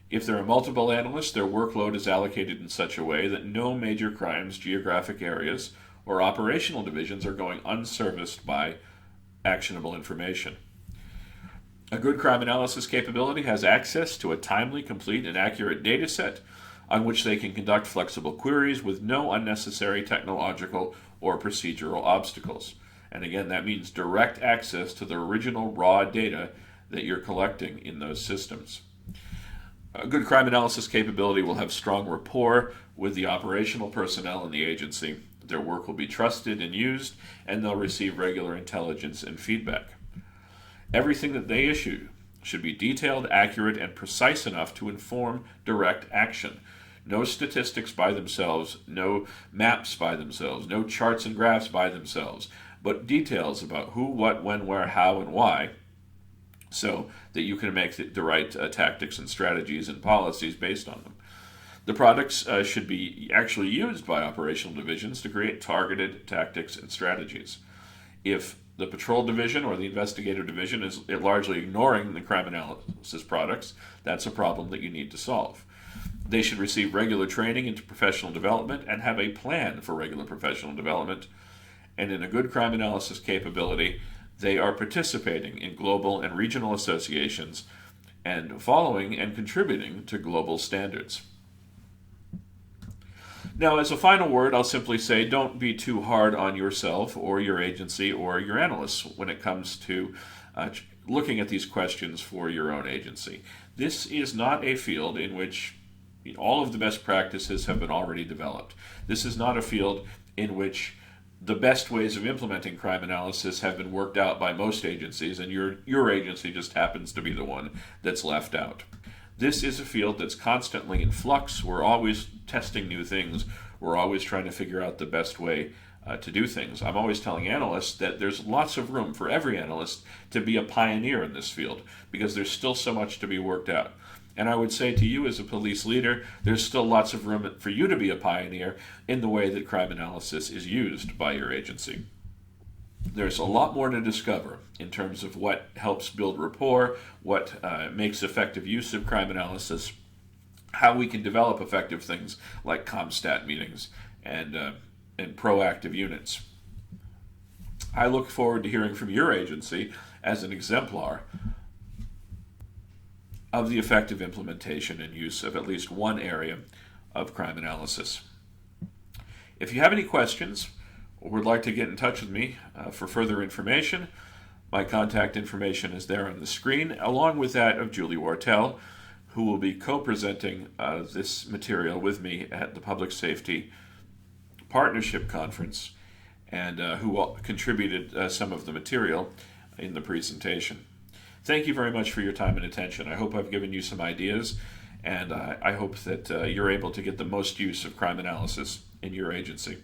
If there are multiple analysts, their workload is allocated in such a way that no major crimes, geographic areas, or operational divisions are going unserviced by actionable information. A good crime analysis capability has access to a timely, complete, and accurate data set on which they can conduct flexible queries with no unnecessary technological or procedural obstacles. And again, that means direct access to the original raw data that you're collecting in those systems. A good crime analysis capability will have strong rapport with the operational personnel in the agency. Their work will be trusted and used, and they'll receive regular intelligence and feedback. Everything that they issue should be detailed, accurate, and precise enough to inform direct action. No statistics by themselves, no maps by themselves, no charts and graphs by themselves, but details about who, what, when, where, how, and why, so that you can make the right tactics and strategies and policies based on them. The products should be actually used by operational divisions to create targeted tactics and strategies. If the patrol division or the investigative division is largely ignoring the crime analysis products, that's a problem that you need to solve. They should receive regular training into professional development and have a plan for regular professional development. And in a good crime analysis capability, they are participating in global and regional associations and following and contributing to global standards. Now, as a final word, I'll simply say don't be too hard on yourself or your agency or your analysts when it comes to looking at these questions for your own agency. This is not a field in which all of the best practices have been already developed. This is not a field in which the best ways of implementing crime analysis have been worked out by most agencies, and your agency just happens to be the one that's left out. This is a field that's constantly in flux. We're always testing new things. We're always trying to figure out the best way to do things. I'm always telling analysts that there's lots of room for every analyst to be a pioneer in this field because there's still so much to be worked out. And I would say to you as a police leader, there's still lots of room for you to be a pioneer in the way that crime analysis is used by your agency. There's a lot more to discover in terms of what helps build rapport, what makes effective use of crime analysis, how we can develop effective things like ComStat meetings and proactive units. I look forward to hearing from your agency as an exemplar of the effective implementation and use of at least one area of crime analysis. If you have any questions or would like to get in touch with me for further information, my contact information is there on the screen, along with that of Julie Wartell, who will be co-presenting this material with me at the Public Safety Partnership Conference, and who contributed some of the material in the presentation. Thank you very much for your time and attention. I hope I've given you some ideas, and I hope that you're able to get the most use of crime analysis in your agency.